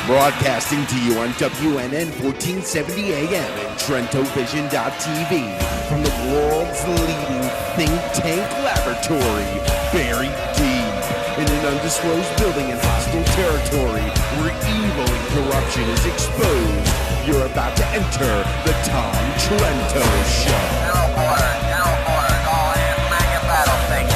Broadcasting to you on WNN 1470 AM and TrentoVision.tv from the world's leading think tank laboratory, buried deep in an undisclosed building in hostile territory where evil and corruption is exposed. You're about to enter the Tom Trento Show. Now order, all hands, mega battle thing.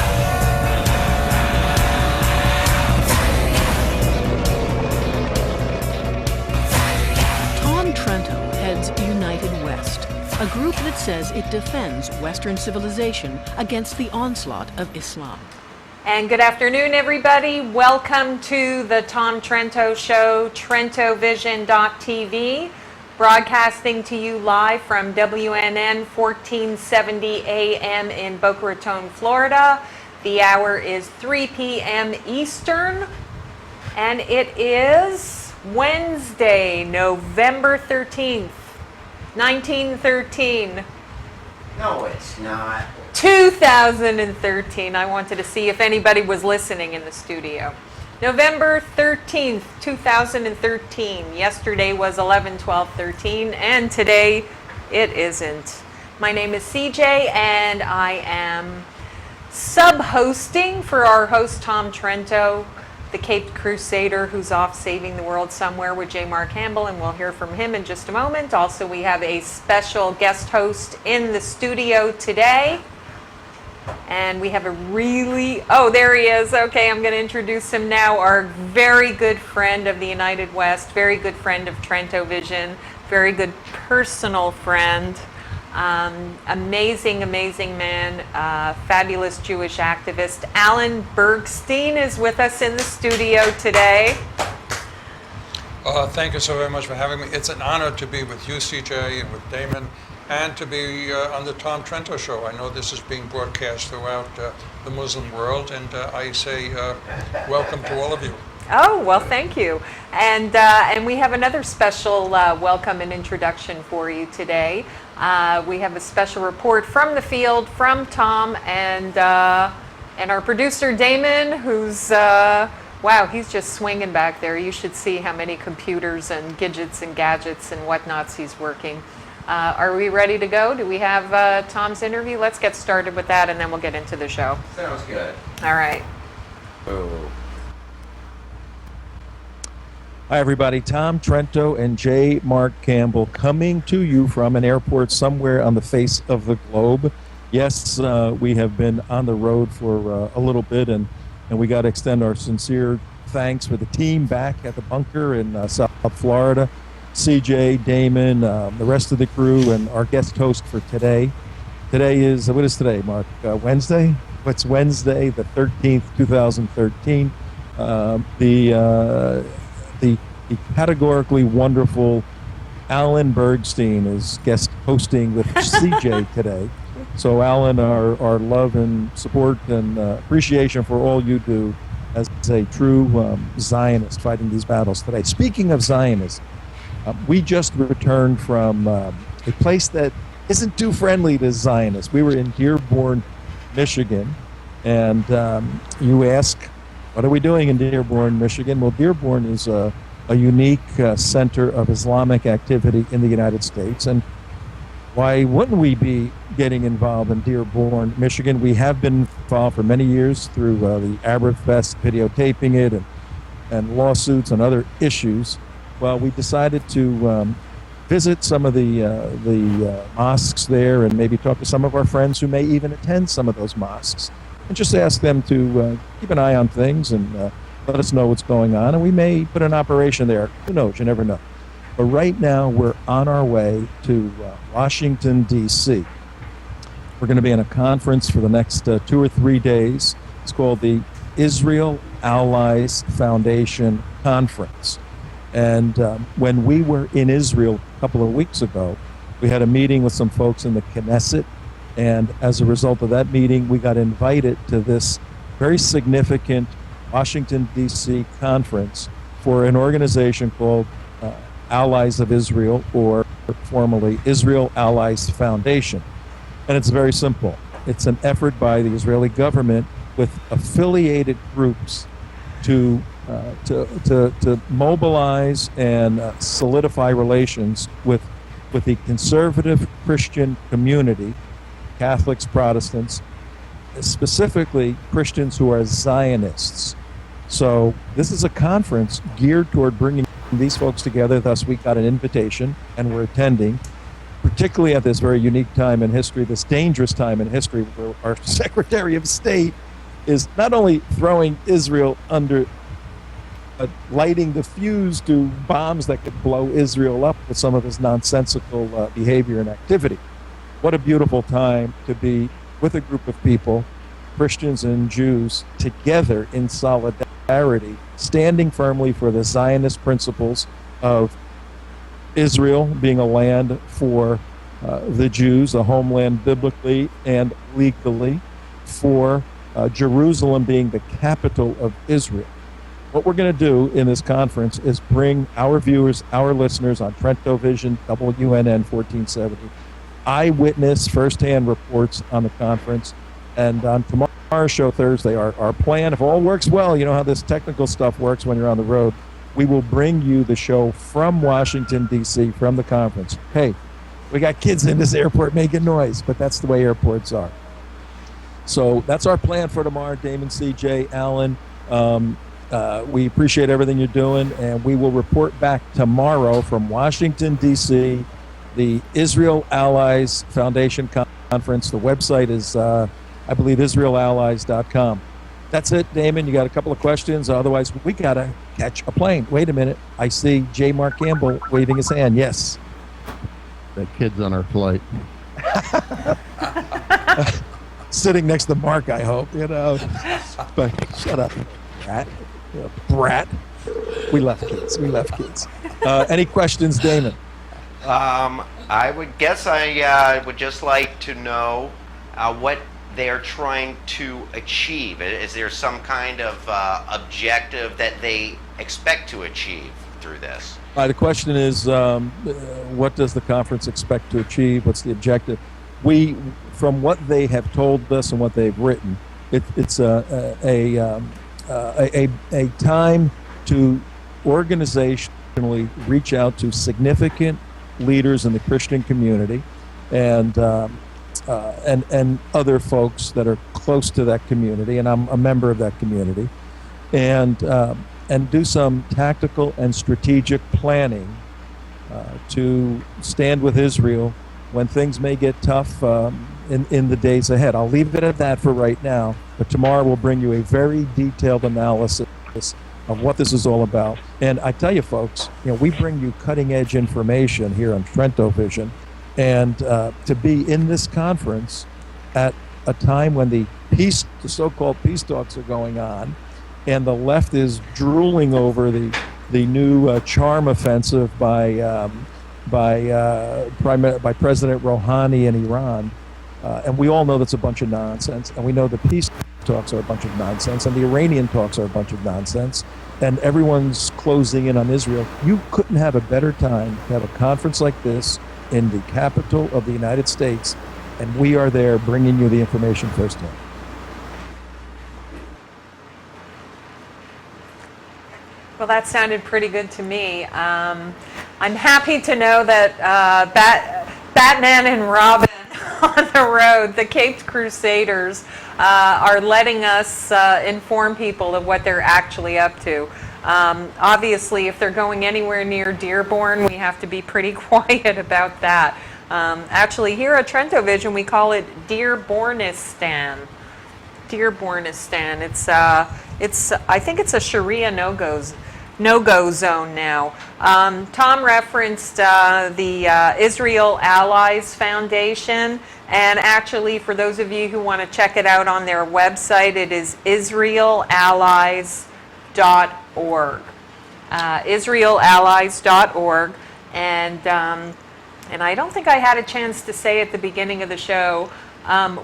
Tom Trento heads United West, a group that says it defends Western civilization against the onslaught of Islam. And good afternoon, everybody. Welcome to the Tom Trento Show, TrentoVision.tv, broadcasting to you live from WNN 1470 AM in Boca Raton, Florida. The hour is 3 p.m. Eastern, and it is Wednesday, November 13th, 1913. No, it's not. 2013. I wanted to see if anybody was listening in the studio. November 13th, 2013. Yesterday was 11/12/13, and today it isn't. My name is CJ, and I am sub-hosting for our host, Tom Trento, the Caped Crusader, who's off saving the world somewhere with J. Mark Campbell, and we'll hear from him in just a moment. Also, we have a special guest host in the studio today. And we have a there he is. Okay, I'm going to introduce him now. Our very good friend of the United West, very good friend of TrentoVision, very good personal friend, amazing man, fabulous Jewish activist. Alan Bergstein is with us in the studio today. Thank you so very much for having me. It's an honor to be with you, CJ, and with Damon, and to be on the Tom Trento Show. I know this is being broadcast throughout the Muslim world, and I say welcome to all of you. Oh, well, thank you. And we have another special welcome and introduction for you today. We have a special report from the field from Tom and our producer, Damon, who's, wow, he's just swinging back there. You should see how many computers and gadgets and whatnots he's working. Are we ready to go? Do we have Tom's interview? Let's get started with that, and then we'll get into the show. Sounds good. All right. Oh. Hi, everybody. Tom Trento and J. Mark Campbell coming to you from an airport somewhere on the face of the globe. Yes, we have been on the road for a little bit, and we got to extend our sincere thanks for the team back at the bunker in South Florida. CJ, Damon, the rest of the crew, and our guest host for today. Today is, what is today, Mark? Wednesday? It's Wednesday, the 13th, 2013. The categorically wonderful Alan Bergstein is guest hosting with CJ today. So Alan, our love and support and appreciation for all you do as a true Zionist fighting these battles today. Speaking of Zionists, we just returned from a place that isn't too friendly to Zionists. We were in Dearborn, Michigan, and you ask, what are we doing in Dearborn, Michigan? Well, Dearborn is a unique center of Islamic activity in the United States, and why wouldn't we be getting involved in Dearborn, Michigan? We have been involved for many years through the Arab Fest, videotaping it, and lawsuits and other issues. Well, we decided to visit some of the mosques there and maybe talk to some of our friends who may even attend some of those mosques and just ask them to keep an eye on things and let us know what's going on. And we may put an operation there. Who knows? You never know. But right now, we're on our way to Washington, D.C. We're going to be in a conference for the next 2 or 3 days. It's called the Israel Allies Foundation Conference. And when we were in Israel a couple of weeks ago, we had a meeting with some folks in the Knesset. And as a result of that meeting, we got invited to this very significant Washington, D.C. conference for an organization called Allies of Israel, or formerly Israel Allies Foundation. And it's very simple. It's an effort by the Israeli government with affiliated groups to to mobilize and solidify relations with the conservative Christian community, Catholics, Protestants, specifically Christians who are Zionists. So this is a conference geared toward bringing these folks together. Thus, we got an invitation, and we're attending, particularly at this very unique time in history, this dangerous time in history, where our Secretary of State is not only throwing Israel under, lighting the fuse to bombs that could blow Israel up with some of his nonsensical behavior and activity. What a beautiful time to be with a group of people, Christians and Jews, together in solidarity, standing firmly for the Zionist principles of Israel being a land for the Jews, a homeland biblically and legally, for Jerusalem being the capital of Israel. What we're going to do in this conference is bring our viewers, our listeners on TrentoVision, WNN 1470, eyewitness, firsthand reports on the conference. And on tomorrow's show, Thursday, our plan, if all works well, you know how this technical stuff works when you're on the road, we will bring you the show from Washington, D.C., from the conference. Hey, we got kids in this airport making noise, but that's the way airports are. So that's our plan for tomorrow, Damon, CJ, Alan. We appreciate everything you're doing, and we will report back tomorrow from Washington, D.C., the Israel Allies Foundation Conference. The website is, I believe, israelallies.com. That's it, Damon. You got a couple of questions? Otherwise, we got to catch a plane. Wait a minute. I see J. Mark Campbell waving his hand. Yes. The kid's on our flight. Sitting next to Mark, I hope, you know. But shut up, brat. Brat. We love kids. Any questions, Damon? I would guess I would just like to know what they're trying to achieve. Is there some kind of objective that they expect to achieve through this? The question is, what does the conference expect to achieve? What's the objective? From what they have told us and what they've written, it's a time to organizationally reach out to significant leaders in the Christian community and other folks that are close to that community, and I'm a member of that community, and do some tactical and strategic planning to stand with Israel when things may get tough in the days ahead. I'll leave it at that for right now, but tomorrow we'll bring you a very detailed analysis of what this is all about. And I tell you, folks, we bring you cutting-edge information here on TrentoVision, and to be in this conference at a time when the so-called peace talks are going on, and the left is drooling over the new charm offensive by President Rouhani in Iran, and we all know that's a bunch of nonsense, and we know the peace talks are a bunch of nonsense, and the Iranian talks are a bunch of nonsense, and everyone's closing in on Israel. You couldn't have a better time to have a conference like this in the capital of the United States, and we are there bringing you the information firsthand. Well, that sounded pretty good to me. I'm happy to know that Batman and Robin on the road, the Caped Crusaders, are letting us inform people of what they're actually up to. Obviously, if they're going anywhere near Dearborn, we have to be pretty quiet about that. Actually, here at TrentoVision, we call it Dearbornistan. Dearbornistan. It's I think it's a Sharia no-go zone now. Tom referenced the Israel Allies Foundation, and actually, for those of you who want to check it out on their website, it is israelallies.org. Israelallies.org, and I don't think I had a chance to say at the beginning of the show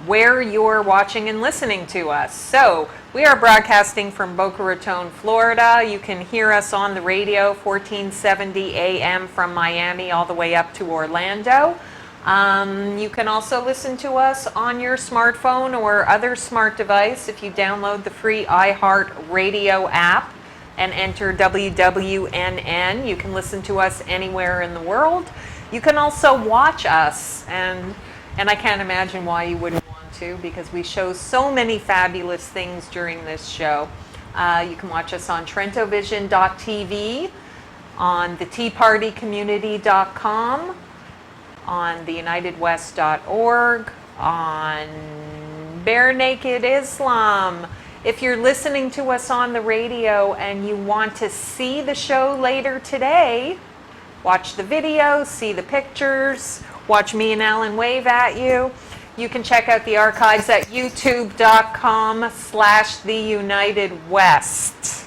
where you're watching and listening to us. So we are broadcasting from Boca Raton, Florida. You can hear us on the radio, 1470 AM from Miami all the way up to Orlando. You can also listen to us on your smartphone or other smart device if you download the free iHeart Radio app. and enter WWNN. You can listen to us anywhere in the world. You can also watch us, and I can't imagine why you wouldn't want to, because we show so many fabulous things during this show. You can watch us on TrentoVision.tv, on the TeaPartyCommunity.com, on theunitedwest.org, on Bare Naked Islam. If you're listening to us on the radio and you want to see the show later today, watch the video, see the pictures, watch me and Alan wave at you. You can check out the archives at youtube.com/theunitedwest.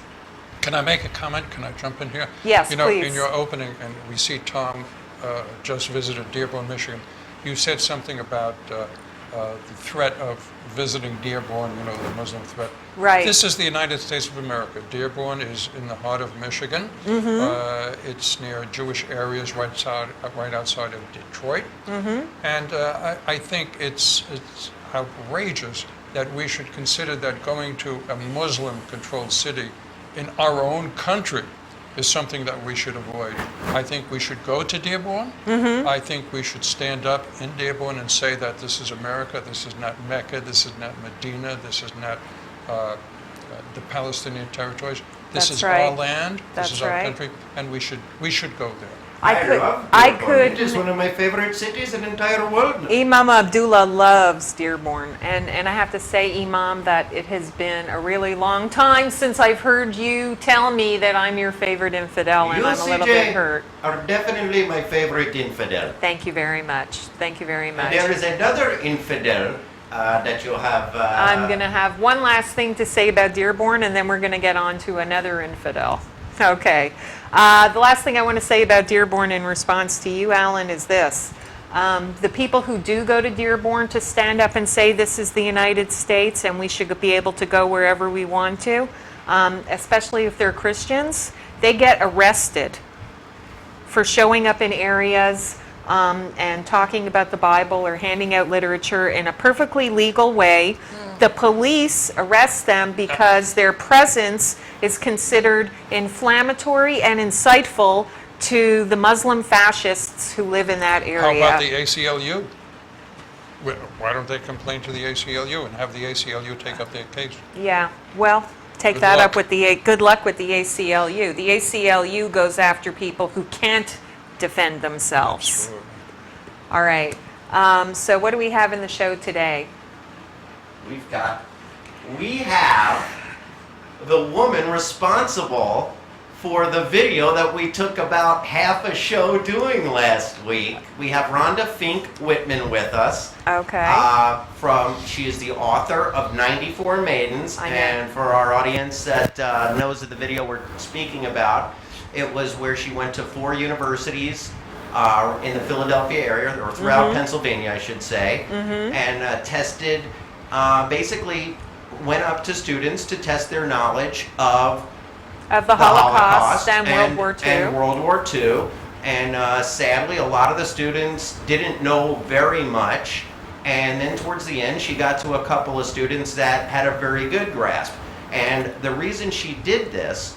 Can I make a comment? Can I jump in here? Yes, please. In your opening, and we see Tom just visited Dearborn, Michigan. You said something about the threat of visiting Dearborn, the Muslim threat. Right. This is the United States of America. Dearborn is in the heart of Michigan. It's near Jewish areas right outside of Detroit. And I think it's outrageous that we should consider that going to a Muslim-controlled city in our own country is something that we should avoid. I think we should go to Dearborn. I think we should stand up in Dearborn and say that this is America, this is not Mecca, this is not Medina, this is not the Palestinian territories. This is our land, this is our country, and we should go there. I could. It is one of my favorite cities in the entire world. Imam Abdullah loves Dearborn, and I have to say, Imam, that it has been a really long time since I've heard you tell me that I'm your favorite infidel, and I'm a little bit hurt. Are definitely my favorite infidel. Thank you very much. Thank you very much. And there is another infidel that you'll have. I'm going to have one last thing to say about Dearborn, and then we're going to get on to another infidel. Okay. The last thing I want to say about Dearborn in response to you, Alan, is this. The people who do go to Dearborn to stand up and say this is the United States and we should be able to go wherever we want to, especially if they're Christians, they get arrested for showing up in areas and talking about the Bible or handing out literature in a perfectly legal way. The police arrest them because their presence is considered inflammatory and insightful to the Muslim fascists who live in that area. How about the ACLU? Why don't they complain to the ACLU and have the ACLU take up their case? Yeah, well, take that up with the, good luck with the ACLU. The ACLU goes after people who can't defend themselves. Absolutely. All right, so what do we have in the show today? We have the woman responsible for the video that we took about half a show doing last week. We have Rhonda Fink-Whitman with us. Okay. She is the author of 94 Maidens. And for our audience that knows of the video we're speaking about, it was where she went to 4 universities in the Philadelphia area, or throughout Pennsylvania, I should say, and tested, basically went up to students to test their knowledge of the Holocaust and World War II. And World War II. And sadly, a lot of the students didn't know very much. And then towards the end, she got to a couple of students that had a very good grasp. And the reason she did this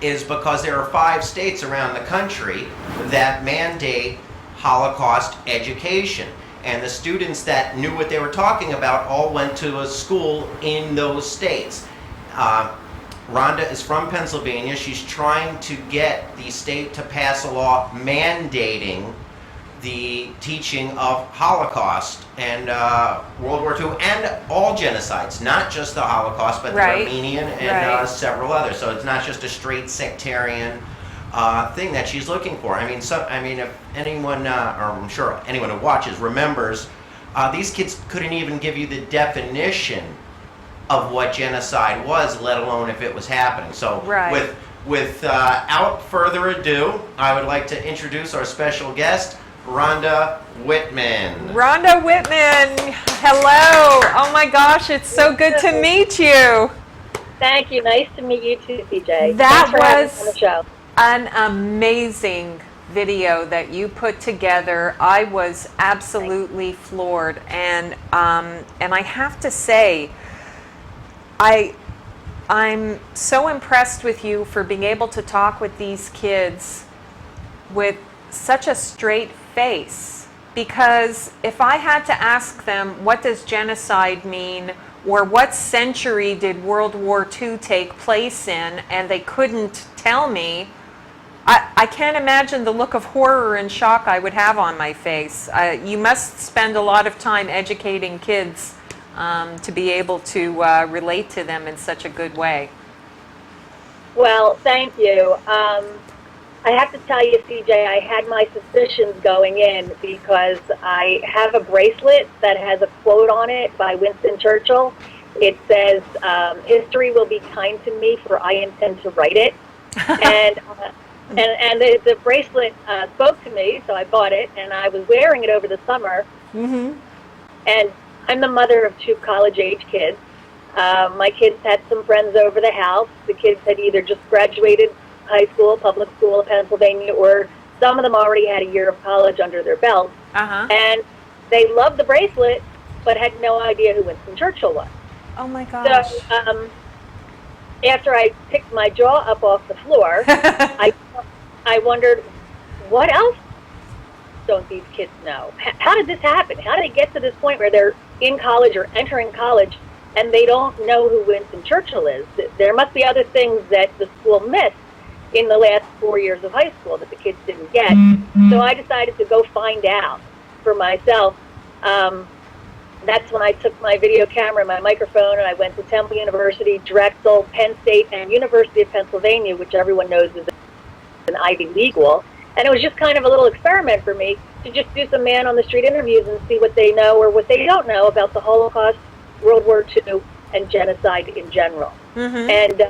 is because there are 5 states around the country that mandate Holocaust education. And the students that knew what they were talking about all went to a school in those states. Rhonda is from Pennsylvania. She's trying to get the state to pass a law mandating the teaching of Holocaust and World War II and all genocides, not just the Holocaust, but the Armenian and several others. So it's not just a straight sectarian thing that she's looking for. I mean, if anyone, or I'm sure anyone who watches remembers, these kids couldn't even give you the definition of what genocide was, let alone if it was happening. So without further ado, I would like to introduce our special guest, Rhonda Whitman. Rhonda Whitman, hello. Oh my gosh, it's so good to meet you. Thank you. Nice to meet you too, CJ. That was on the show. An amazing video that you put together. I was absolutely floored, and I have to say, I I'm so impressed with you for being able to talk with these kids with such a straight face. Because if I had to ask them, what does genocide mean, or what century did World War II take place in, and they couldn't tell me, I can't imagine the look of horror and shock I would have on my face. You must spend a lot of time educating kids to be able to relate to them in such a good way. Well, thank you. I have to tell you, CJ, I had my suspicions going in because I have a bracelet that has a quote on it by Winston Churchill. It says, "History will be kind to me, for I intend to write it." And the bracelet spoke to me, so I bought it, and I was wearing it over the summer. Mm-hmm. And I'm the mother of 2 college-age kids. My kids had some friends over the house. The kids had either just graduated high school, public school in Pennsylvania, or some of them already had a year of college under their belt. And they loved the bracelet, but had no idea who Winston Churchill was. Oh my gosh. So after I picked my jaw up off the floor, I wondered, what else don't these kids know? How did this happen? How did they get to this point where they're in college or entering college and they don't know who Winston Churchill is? There must be other things that the school missed in the last 4 years of high school that the kids didn't get. So I decided to go find out for myself. That's when I took my video camera and my microphone, and I went to Temple University, Drexel, Penn State, and University of Pennsylvania, which everyone knows is an Ivy League school. And it was just kind of a little experiment for me to just do some man-on-the-street interviews and see what they know or what they don't know about the Holocaust, World War II, and genocide in general. And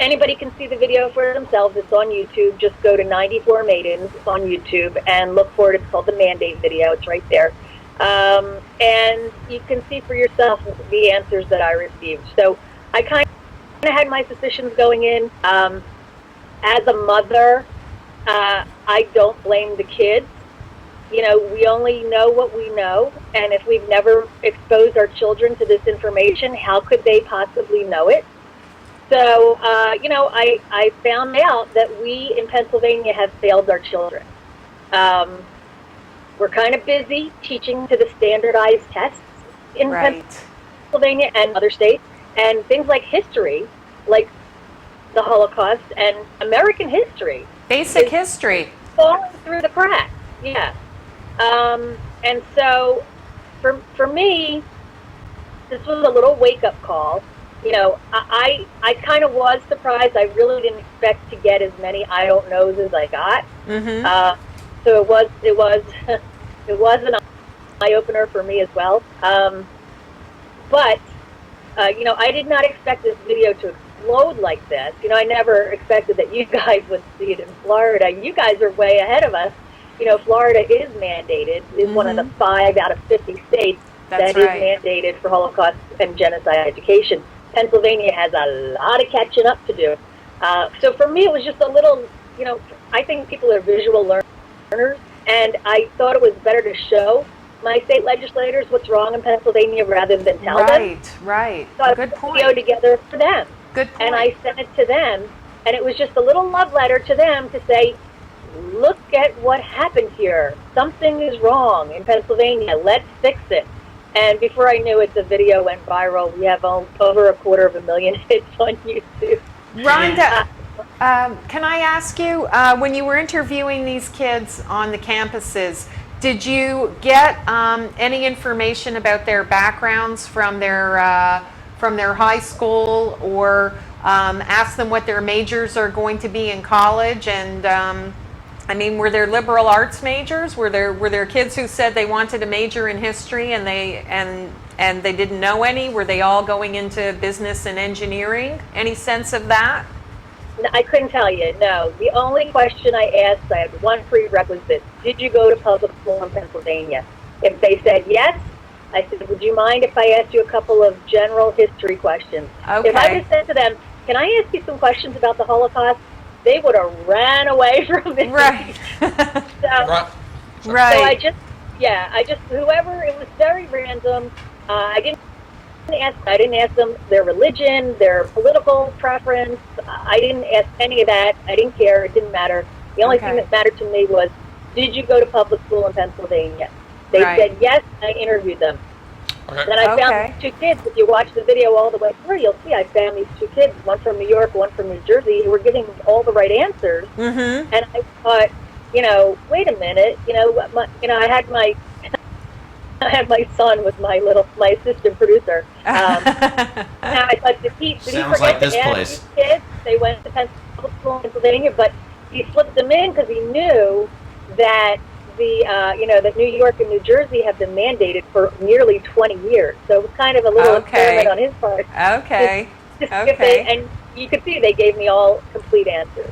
anybody can see the video for themselves. It's on YouTube. Just go to 94 Maidens on YouTube and look for it. It's called the Mandate video. It's right there. And you can see for yourself the answers that I received. So I kind of had my suspicions going in. As a mother, I don't blame the kids. You know, we only know what we know, and if we've never exposed our children to this information, how could they possibly know it? So, you know, I found out that we in Pennsylvania have failed our children. We're kind of busy teaching to the standardized tests in Pennsylvania and other states, and things like history, like the Holocaust and American history. Basic history. Falling through the cracks, yeah. And so, for me, this was a little wake-up call. You know, I kind of was surprised. I really didn't expect to get as many I don't knows as I got. So it was it was an eye opener for me as well. But you know, I did not expect this video to explode like this. You know, I never expected that you guys would see it in Florida. You guys are way ahead of us. You know, Florida is mandated, is one of the 5 out of 50 states that is mandated for Holocaust and genocide education. Pennsylvania has a lot of catching up to do. So for me, it was just a little, you know, I think people are visual learners, and I thought it was better to show my state legislators what's wrong in Pennsylvania rather than tell them. Right. So I Good put a point. video together for them. Good point. And I sent it to them, and it was just a little love letter to them to say, look at what happened here. Something is wrong in Pennsylvania. Let's fix it. And before I knew it, the video went viral. We have over 250,000 hits on YouTube. Rhonda, can I ask you, when you were interviewing these kids on the campuses, did you get any information about their backgrounds from their high school, or ask them what their majors are going to be in college? And I mean, were there liberal arts majors? Were there kids who said they wanted to major in history and they didn't know any? Were they all going into business and engineering? Any sense of that? No, I couldn't tell you, no. The only question I asked, I had one prerequisite. Did you go to public school in Pennsylvania? If they said yes, I said, would you mind if I asked you a couple of general history questions? Okay. If I just said to them, can I ask you some questions about the Holocaust? They would have ran away from it. Right. So I just, whoever, it was very random. I didn't I didn't ask them their religion, their political preference. I didn't ask any of that. I didn't care. It didn't matter. The only thing that mattered to me was, did you go to public school in Pennsylvania? They said yes. I interviewed them. Then I found these 2 kids. If you watch the video all the way through, you'll see I found these 2 kids, one from New York, one from New Jersey, who were giving all the right answers. And I thought, wait a minute, I had my I had my son with my assistant producer. And I thought, did he Sounds forget like this to ask place. these kids? They went to public school in Pennsylvania, but he slipped them in because he knew that that New York and New Jersey have been mandated for nearly 20 years. So it was kind of a little experiment on his part. Okay. To skip it, and you could see they gave me all complete answers.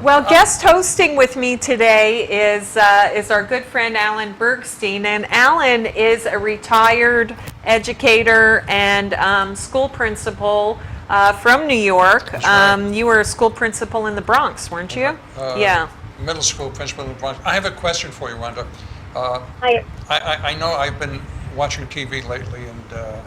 Well, guest hosting with me today is our good friend Alan Bergstein, and Alan is a retired educator and school principal from New York. You were a school principal in the Bronx, weren't you? Yeah. Middle school principal in the Bronx. I have a question for you, Rhonda. Hi. I know I've been watching TV lately and the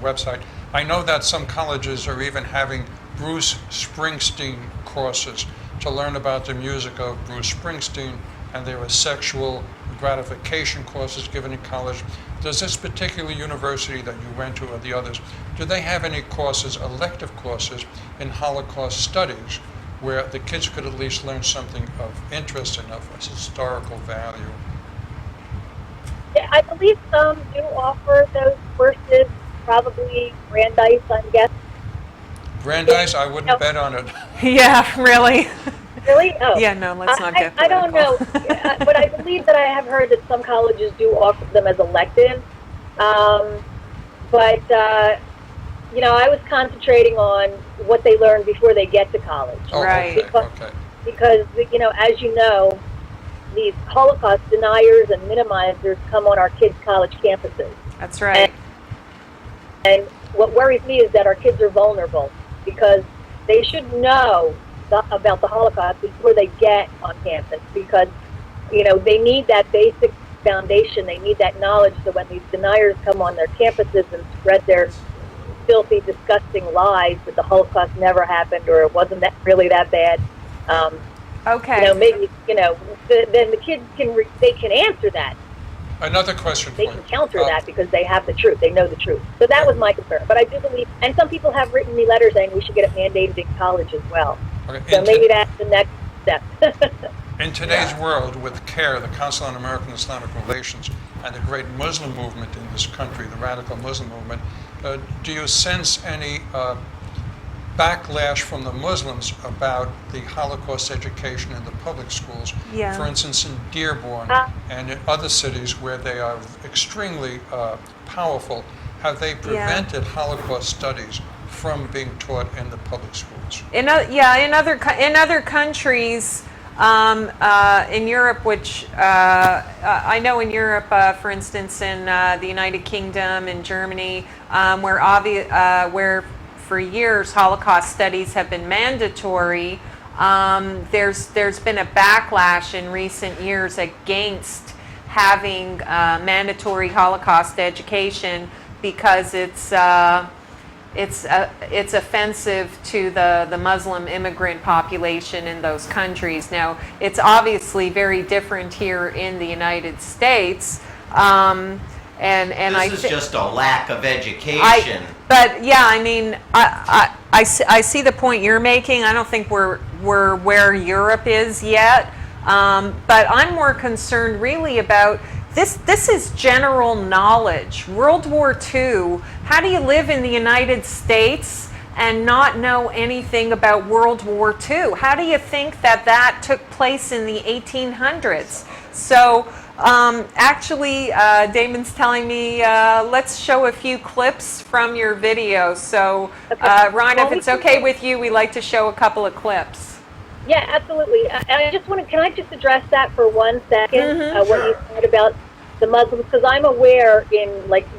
website. I know that some colleges are even having Bruce Springsteen courses to learn about the music of Bruce Springsteen, and there are sexual gratification courses given in college. Does this particular university that you went to or the others, do they have any courses, elective courses, in Holocaust studies where the kids could at least learn something of interest and of historical value? Yeah, I believe some do offer those courses, probably Brandeis, I'm guessing. Brandeis, I wouldn't bet on it. Yeah, really? Really? Oh. Yeah, no, let's not get I don't know, but I believe that I have heard that some colleges do offer them as electives. I was concentrating on what they learn before they get to college. Oh, Right. Because, as you know, these Holocaust deniers and minimizers come on our kids' college campuses. That's right. And what worries me is that our kids are vulnerable because they should know about the Holocaust before they get on campus because, they need that basic foundation. They need that knowledge so when these deniers come on their campuses and spread their filthy, disgusting lies that the Holocaust never happened or it wasn't really that bad. Maybe, then the kids can answer that. Another question for They you. can counter that because they have the truth. They know the truth. So that was my concern. But I do believe, and some people have written me letters saying we should get it mandated in college as well. Okay. So maybe that's the next step. In today's world, with CARE, the Council on American-Islamic Relations, and the great Muslim movement in this country, the radical Muslim movement, do you sense any backlash from the Muslims about the Holocaust education in the public schools? Yeah. For instance, in Dearborn and in other cities where they are extremely powerful, have they prevented Holocaust studies from being taught in the public schools? In other countries, in Europe, which I know in Europe, for instance, in the United Kingdom and Germany, where for years Holocaust studies have been mandatory, there's been a backlash in recent years against having mandatory Holocaust education because it's offensive to the Muslim immigrant population in those countries. Now, it's obviously very different here in the United States. This is just a lack of education. I see the point you're making. I don't think we're where Europe is yet. But I'm more concerned really about this is general knowledge. World War II, how do you live in the United States and not know anything about World War II? How do you think that took place in the 1800s? So actually, Damon's telling me, let's show a few clips from your video. So Ron, if it's okay with you, we like to show a couple of clips. Yeah, absolutely. Can I just address that for 1 second? What you said about the Muslims, because I'm aware in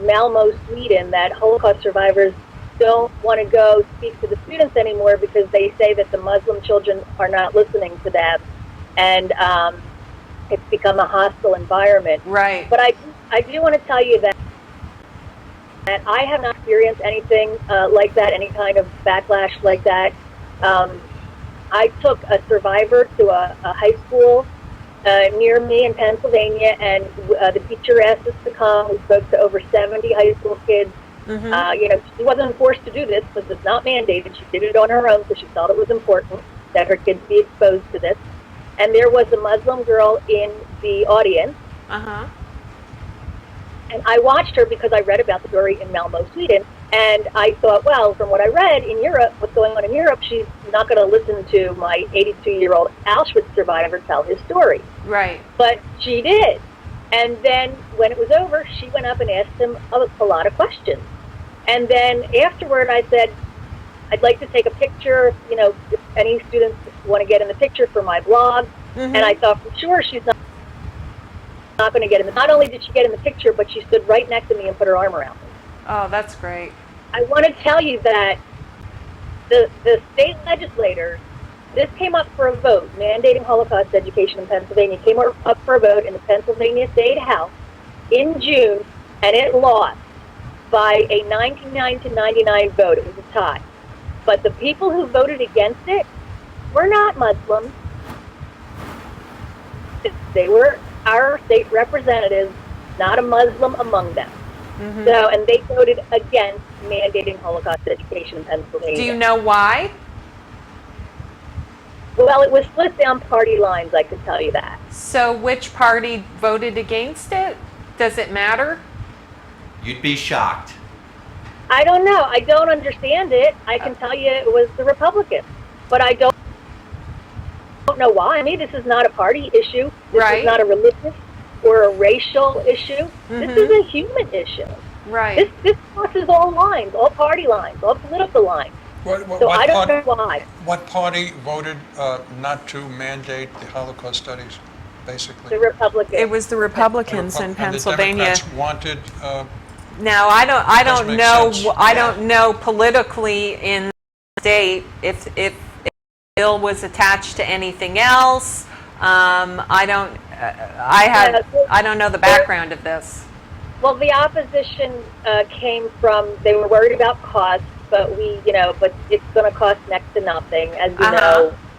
Malmo, Sweden, that Holocaust survivors don't want to go speak to the students anymore because they say that the Muslim children are not listening to them, and it's become a hostile environment. Right. But I do want to tell you that I have not experienced anything like that, any kind of backlash like that. I took a survivor to a high school near me in Pennsylvania, and the teacher asked us to come. We spoke to over 70 high school kids. She wasn't forced to do this because it's not mandated. She did it on her own because she felt it was important that her kids be exposed to this. And there was a Muslim girl in the audience. And I watched her because I read about the story in Malmo, Sweden. And I thought, well, from what I read in Europe, what's going on in Europe, she's not going to listen to my 82-year-old Auschwitz survivor tell his story. Right. But she did. And then when it was over, she went up and asked him a lot of questions. And then afterward, I said, I'd like to take a picture, if any students want to get in the picture for my blog. And I thought, for sure, she's not going to get in. Not only did she get in the picture, but she stood right next to me and put her arm around me. Oh, that's great. I want to tell you that the state legislators, this came up for a vote, mandating Holocaust education in Pennsylvania, came up for a vote in the Pennsylvania State House in June, and it lost by a 99 to 99 vote. It was a tie. But the people who voted against it were not Muslims. They were our state representatives, not a Muslim among them. So, and they voted against mandating Holocaust education in Pennsylvania. Do you know why? Well, it was split down party lines, I could tell you that. So which party voted against it? Does it matter? You'd be shocked. I don't know. I don't understand it. I can tell you it was the Republicans. But I don't know why. I mean, this is not a party issue. This is not a religious or a racial issue. This is a human issue. Right. This crosses all lines, all party lines, all political lines. So I don't know why. What party voted not to mandate the Holocaust studies, basically? The Republicans. It was the Republicans in Pennsylvania. And the Democrats wanted. Now I don't know. Sense. I don't know politically in the state if the bill was attached to anything else. I don't know the background of this. Well, the opposition came from, they were worried about costs, but but it's going to cost next to nothing. As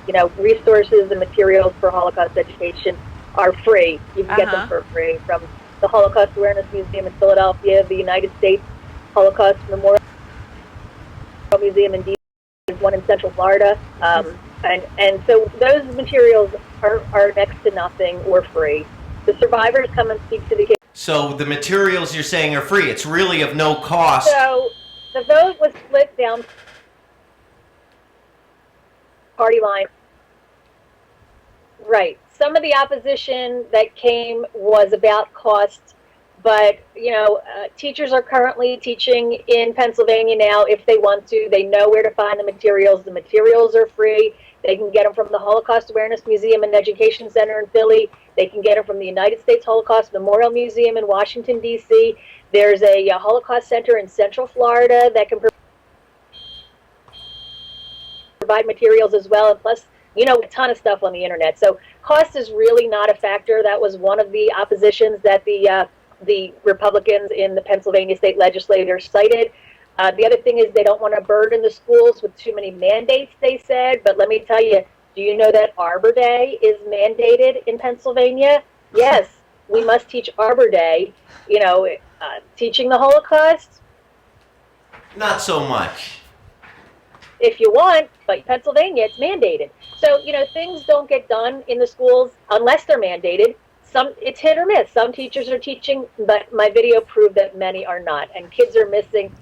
you know, resources and materials for Holocaust education are free. You can get them for free from the Holocaust Awareness Museum in Philadelphia, the United States Holocaust Memorial Museum in D.C., one in Central Florida. And so those materials are next to nothing or free. The survivors come and speak to the kids. So the materials you're saying are free. It's really of no cost. So the vote was split down party line. Right. Some of the opposition that came was about cost, but teachers are currently teaching in Pennsylvania now if they want to. They know where to find the materials. The materials are free. They can get them from the Holocaust Awareness Museum and Education Center in Philly. They can get them from the United States Holocaust Memorial Museum in Washington, D.C. There's a Holocaust Center in Central Florida that can provide materials as well, and plus, a ton of stuff on the internet. So cost is really not a factor. That was one of the oppositions that the Republicans in the Pennsylvania state legislature cited. The other thing is they don't want to burden the schools with too many mandates, they said. But let me tell you, do you know that Arbor Day is mandated in Pennsylvania? Yes, we must teach Arbor Day. Teaching the Holocaust? Not so much. If you want, but Pennsylvania, it's mandated. So, things don't get done in the schools unless they're mandated. It's hit or miss. Some teachers are teaching, but my video proved that many are not. And kids are missing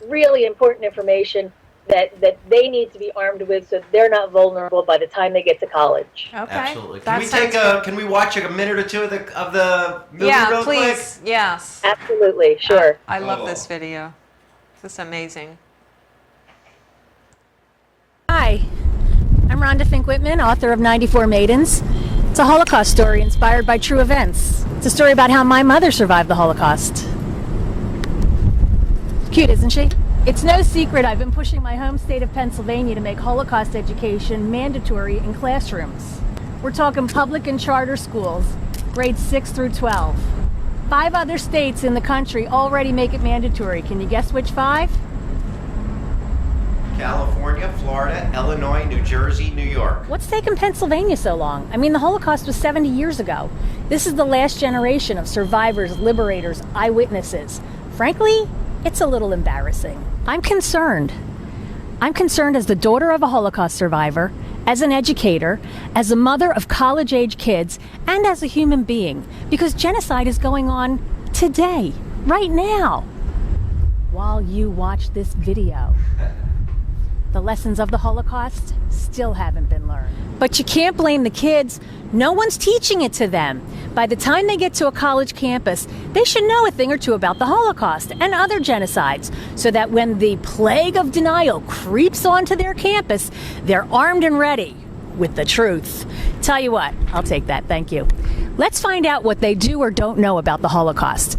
really important information that they need to be armed with so they're not vulnerable by the time they get to college. Okay. Absolutely. Can we watch a minute or two of the movie real please. quick? Yes. Absolutely. Sure. I love this video. This is amazing. Hi, I'm Rhonda Fink-Whitman, author of 94 Maidens. It's a Holocaust story inspired by true events. It's a story about how my mother survived the Holocaust. Cute, isn't she? It's no secret I've been pushing my home state of Pennsylvania to make Holocaust education mandatory in classrooms. We're talking public and charter schools, grades 6 through 12. 5 other states in the country already make it mandatory. Can you guess which 5? California, Florida, Illinois, New Jersey, New York. What's taken Pennsylvania so long? I mean, the Holocaust was 70 years ago. This is the last generation of survivors, liberators, eyewitnesses. Frankly, it's a little embarrassing. I'm concerned. I'm concerned as the daughter of a Holocaust survivor, as an educator, as a mother of college-age kids, and as a human being, because genocide is going on today, right now, while you watch this video. The lessons of the Holocaust still haven't been learned. But you can't blame the kids. No one's teaching it to them. By the time they get to a college campus, they should know a thing or two about the Holocaust and other genocides, so that when the plague of denial creeps onto their campus, they're armed and ready with the truth. Tell you what, I'll take that, thank you. Let's find out what they do or don't know about the Holocaust.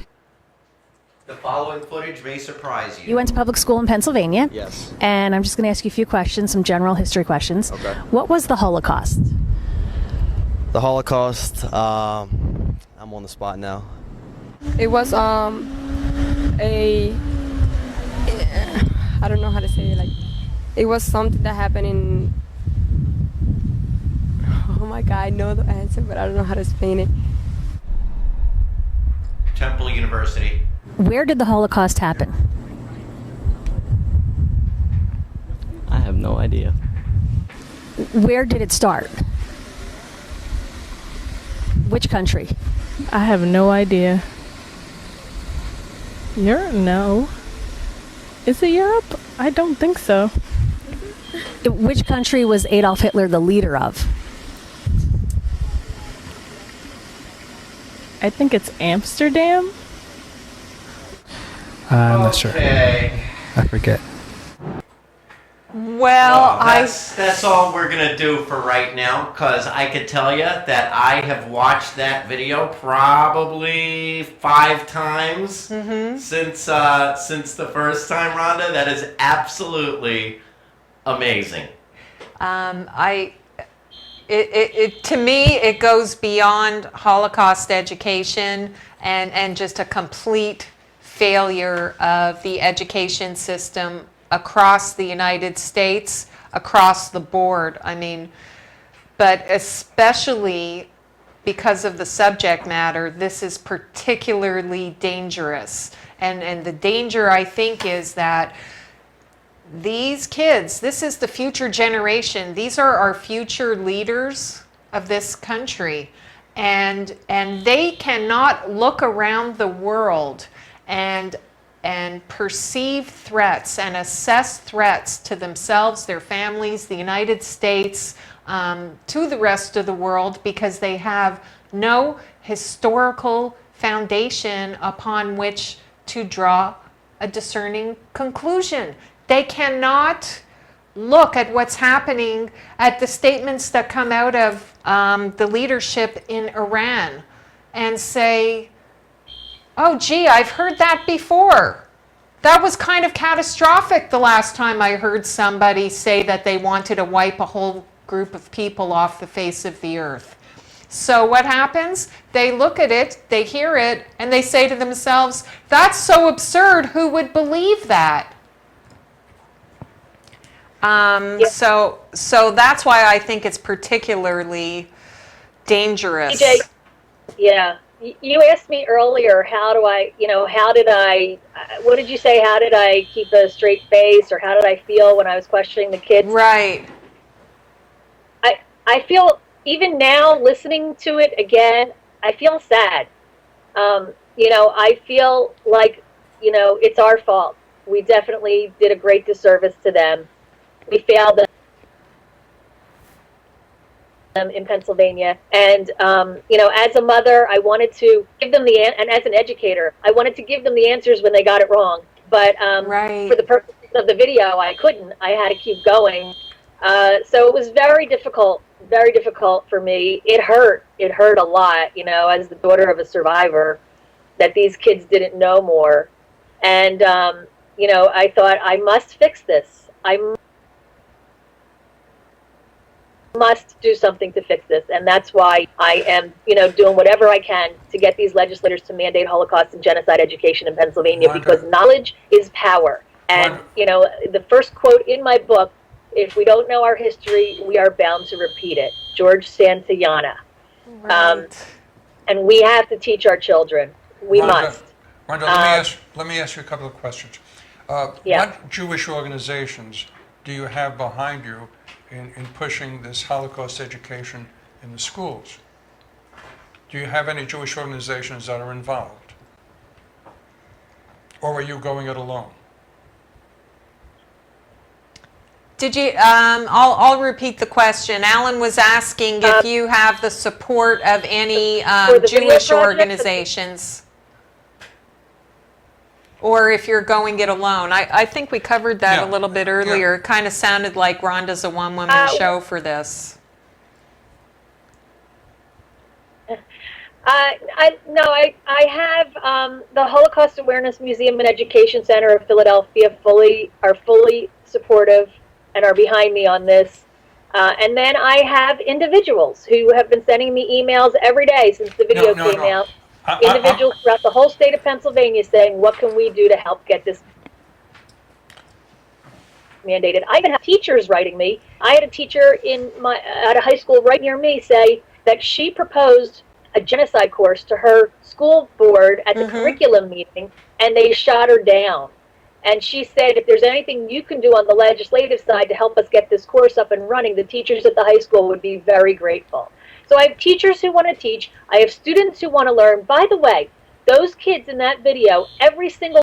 The following footage may surprise you. You went to public school in Pennsylvania. Yes. And I'm just going to ask you a few questions, some general history questions. Okay. What was the Holocaust? The Holocaust, I'm on the spot now. It was I don't know how to say it, like it was something that happened in, oh my god, I know the answer but I don't know how to explain it. Temple University. Where did the Holocaust happen? I have no idea. Where did it start? Which country? I have no idea. No. Is it Europe? I don't think so. Which country was Adolf Hitler the leader of? I think it's Amsterdam. I'm not sure. I forget. Well, that's all we're gonna do for right now, because I could tell you that I have watched that video probably 5 times since the first time, Rhonda. That is absolutely amazing. To me, it goes beyond Holocaust education and just a complete failure of the education system across the United States, across the board. I mean, but especially because of the subject matter, this is particularly dangerous. And the danger, I think, is that these kids, this is the future generation. These are our future leaders of this country. And they cannot look around the world and perceive threats and assess threats to themselves, their families, the United States, to the rest of the world, because they have no historical foundation upon which to draw a discerning conclusion. They cannot look at what's happening, at the statements that come out of the leadership in Iran and say, oh, gee, I've heard that before. That was kind of catastrophic the last time I heard somebody say that they wanted to wipe a whole group of people off the face of the earth. So what happens? They look at it, they hear it, and they say to themselves, that's so absurd, who would believe that? So that's why I think it's particularly dangerous. TJ, yeah. You asked me earlier, what did you say? How did I keep a straight face, or how did I feel when I was questioning the kids? Right. I feel, even now, listening to it again, I feel sad. I feel like, it's our fault. We definitely did a great disservice to them. We failed them in Pennsylvania, and as a mother, I wanted to give them and as an educator, I wanted to give them the answers when they got it wrong. But for the purposes of the video, I couldn't. I had to keep going. So it was very difficult for me. It hurt a lot, as the daughter of a survivor, that these kids didn't know more. And I thought, I must fix this. must do something to fix this, and that's why I am, doing whatever I can to get these legislators to mandate Holocaust and genocide education in Pennsylvania, because knowledge is power. And, the first quote in my book, if we don't know our history, we are bound to repeat it. George Santayana. Right. And we have to teach our children. We must. Rhonda, let me ask you a couple of questions. What Jewish organizations do you have behind you in pushing this Holocaust education in the schools? Do you have any Jewish organizations that are involved? Or are you going it alone? Did you, I'll repeat the question. Alan was asking if you have the support of any Jewish organizations, or if you're going it alone. I think we covered that a little bit earlier. It kind of sounded like Rhonda's a one-woman show for this. I have the Holocaust Awareness Museum and Education Center of Philadelphia are fully supportive and are behind me on this. And then I have individuals who have been sending me emails every day since the video came out. Individuals throughout the whole state of Pennsylvania saying, what can we do to help get this mandated? I even have teachers writing me. I had a teacher at a high school right near me say that she proposed a genocide course to her school board at the curriculum meeting, and they shot her down. And she said, if there's anything you can do on the legislative side to help us get this course up and running, the teachers at the high school would be very grateful. So I have teachers who want to teach. I have students who want to learn. By the way, those kids in that video, every single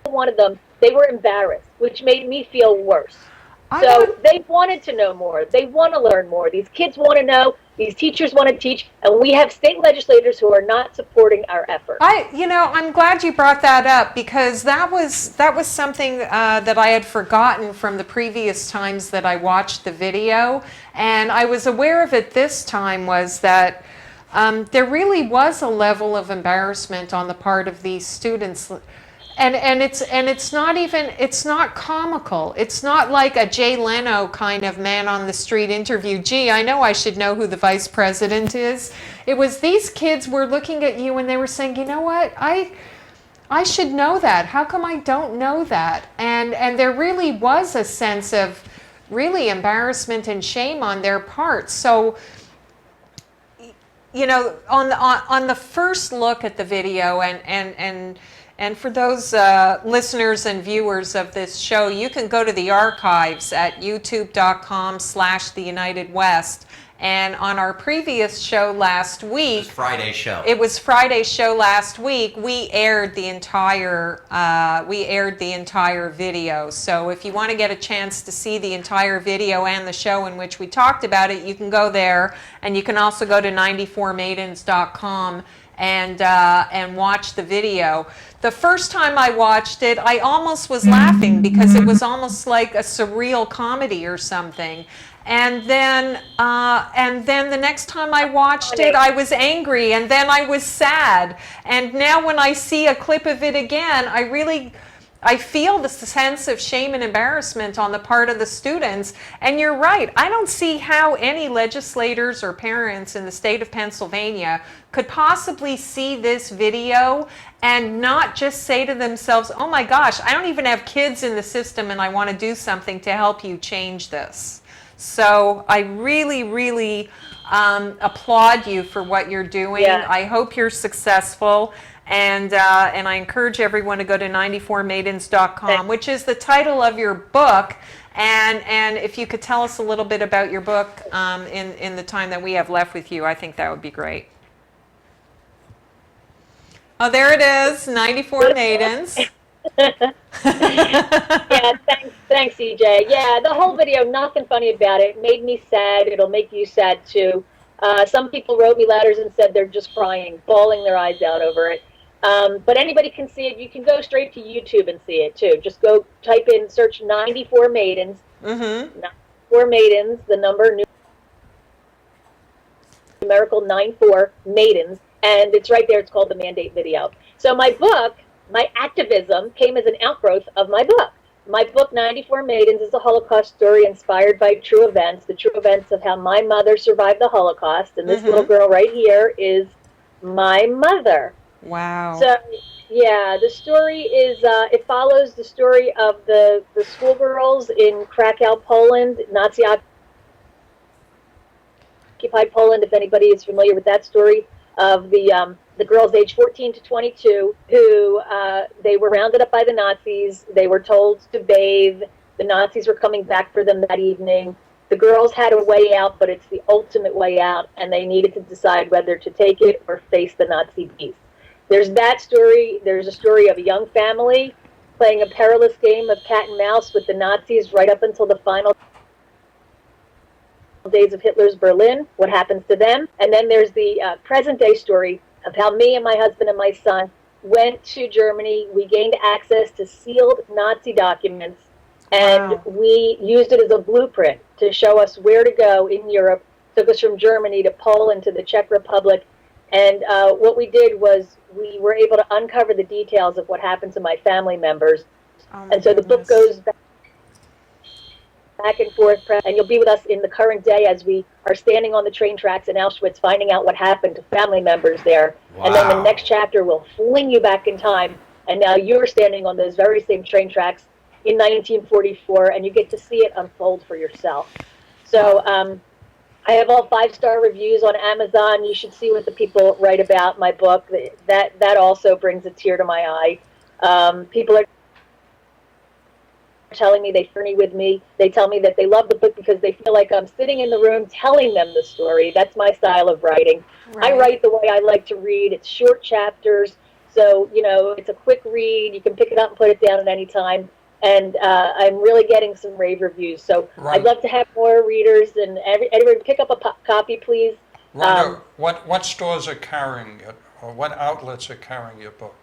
one of them, they were embarrassed, which made me feel worse. So they wanted to know more. They want to learn more. These kids want to know. These teachers want to teach. And we have state legislators who are not supporting our effort. I'm glad you brought that up, because that was something that I had forgotten from the previous times that I watched the video. And I was aware of it this time, was that there really was a level of embarrassment on the part of these students. And it's not comical. It's not like a Jay Leno kind of man on the street interview. Gee, I know I should know who the vice president is. It was these kids were looking at you and they were saying, you know what, I should know that. How come I don't know that? And there really was a sense of really embarrassment and shame on their part. So, on the first look at the video, and for those listeners and viewers of this show, you can go to the archives at youtube.com/The United West. And on our previous show last week, It was Friday's show last week. We aired the entire video. So if you want to get a chance to see the entire video and the show in which we talked about it, you can go there, and you can also go to 94maidens.com and watch the video. The first time I watched it, I almost was laughing because it was almost like a surreal comedy or something. And then the next time I watched it, I was angry, and then I was sad. And now when I see a clip of it again, I feel the sense of shame and embarrassment on the part of the students. And you're right, I don't see how any legislators or parents in the state of Pennsylvania could possibly see this video and not just say to themselves, oh my gosh, I don't even have kids in the system and I want to do something to help you change this. So I really, really applaud you for what you're doing. Yeah. I hope you're successful. And I encourage everyone to go to 94maidens.com, which is the title of your book. And if you could tell us a little bit about your book in the time that we have left with you, I think that would be great. Oh, there it is, 94 Maidens. Yeah, thanks, EJ. Yeah, the whole video, nothing funny about it. It made me sad. It'll make you sad too. Some people wrote me letters and said they're just crying, bawling their eyes out over it. But anybody can see it. You can go straight to YouTube and see it too. Just go type in, search 94 Maidens. 94 Maidens, the number, numerical 94 Maidens. And it's right there. It's called The Mandate Video. So my book, my activism, came as an outgrowth of my book. my book, 94 Maidens, is a Holocaust story inspired by true events, the true events of how my mother survived the Holocaust. And this little girl right here is my mother. Wow. So, yeah, the story is, it follows the story of the schoolgirls in Krakow, Poland, Nazi-occupied Poland, if anybody is familiar with that story, of the girls aged 14 to 22 who they were rounded up by the Nazis. They were told to bathe. The Nazis were coming back for them that evening. The girls had a way out, but it's the ultimate way out, and they needed to decide whether to take it or face the Nazi beast. There's that story. There's a story of a young family playing a perilous game of cat and mouse with the Nazis right up until the final days of Hitler's Berlin, what happens to them. And then there's the present-day story of how me and my husband and my son went to Germany. We gained access to sealed Nazi documents, and we used it as a blueprint to show us where to go in Europe. Took us from Germany to Poland to the Czech Republic. And what we did was we were able to uncover the details of what happened to my family members. And so the book goes back and forth, and you'll be with us in the current day as we are standing on the train tracks in Auschwitz, finding out what happened to family members there. Wow. And then the next chapter will fling you back in time, and now you're standing on those very same train tracks in 1944, and you get to see it unfold for yourself. So I have all 5-star reviews on Amazon. You should see what the people write about my book. That also brings a tear to my eye. People are telling me they journey with me. They tell me that they love the book because they feel like I'm sitting in the room telling them the story. That's my style of writing. Right. I write the way I like to read. It's short chapters, so it's a quick read. You can pick it up and put it down at any time. And I'm really getting some rave reviews. So Right. I'd love to have more readers, and everybody pick up a copy, please. Rhonda, what stores are carrying it, or what outlets are carrying your book?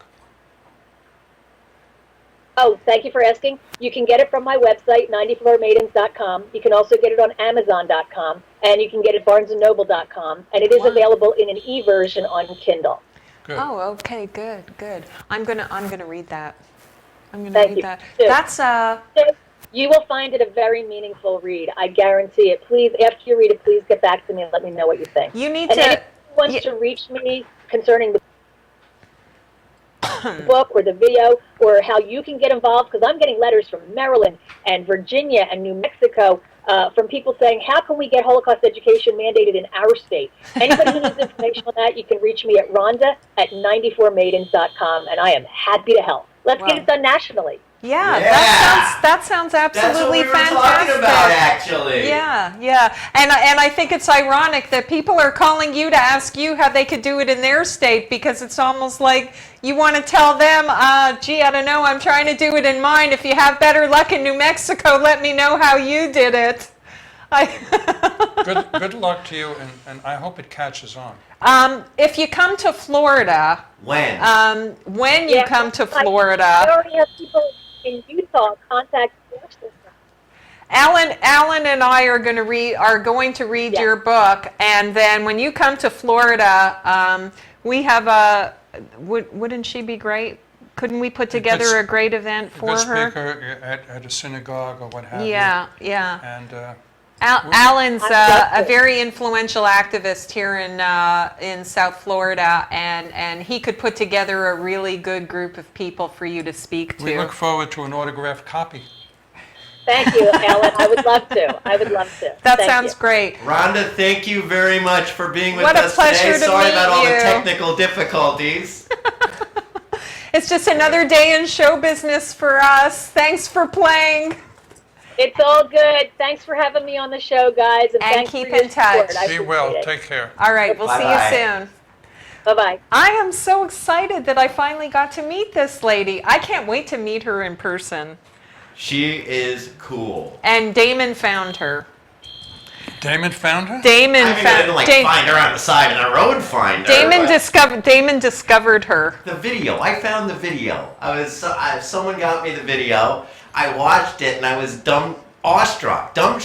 Oh, thank you for asking. You can get it from my website, 94maidens.com. You can also get it on Amazon.com, and you can get it at BarnesandNoble.com, and it is available in an e-version on Kindle. Good. Oh, okay, good. I'm gonna read that. I'm gonna Thank read you. that. Too. That's You will find it a very meaningful read. I guarantee it. Please, after you read it, please get back to me and let me know what you think. You need and to. anyone who wants to reach me concerning the book or the video, or how you can get involved, because I'm getting letters from Maryland and Virginia and New Mexico from people saying, how can we get Holocaust education mandated in our state? Anybody who needs information on that, you can reach me at Rhonda at 94maidens.com, and I am happy to help. Let's get it done nationally. Yeah, Yeah. that sounds absolutely That's what we were fantastic. talking about, actually. Yeah, and I think it's ironic that people are calling you to ask you how they could do it in their state, because it's almost like you want to tell them, gee, I don't know, I'm trying to do it in mine. If you have better luck in New Mexico, let me know how you did it. Good luck to you, and I hope it catches on. If you come to Florida, when you come to Florida, I already have people in Utah contact your system. Alan and I are going to read your book, and then when you come to Florida, we have wouldn't she be great? Couldn't we put together a great event for her? Speaker at a synagogue or what have you. Yeah. And Alan's a very influential activist here in South Florida, and he could put together a really good group of people for you to speak to. we look forward to an autographed copy. Thank you, Alan. I would love to. That Thank sounds you. great. Rhonda, thank you very much for being with What a us pleasure today. to Sorry meet about all the you. technical difficulties. It's just another day in show business for us. Thanks for playing. It's all good. Thanks for having me on the show, guys, and thanks keep for your in touch. support. I Be appreciate well. it. Take care. All right, we'll see you soon. Bye-bye. I am so excited that I finally got to meet this lady. I can't wait to meet her in person. She is cool. And Damon found her. Damon found her? I didn't find her on the side of the road. Damon discovered her. The video. I found the video. Someone got me the video. I watched it and I was awestruck. I'm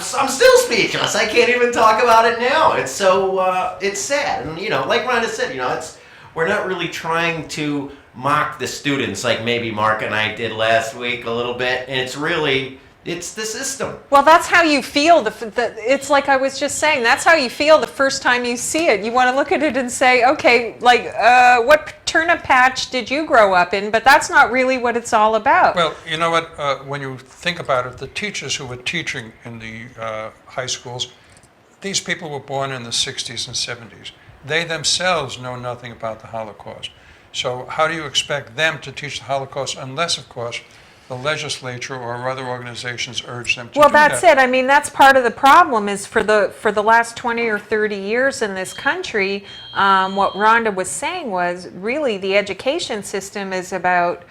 still speechless. I can't even talk about it now. It's so it's sad. And like Rhonda said, we're not really trying to mock the students like maybe Mark and I did last week a little bit, and it's the system. Well, that's how you feel. It's like I was just saying, that's how you feel the first time you see it. You want to look at it and say, okay, like, what turnip patch did you grow up in? But that's not really what it's all about. Well, you know what, when you think about it, the teachers who were teaching in the high schools, these people were born in the 60s and 70s. They themselves know nothing about the Holocaust. So how do you expect them to teach the Holocaust unless, of course, the legislature or other organizations urge them to do that? Well, that's it. I mean, that's part of the problem is for the last 20 or 30 years in this country, what Rhonda was saying was really the education system is about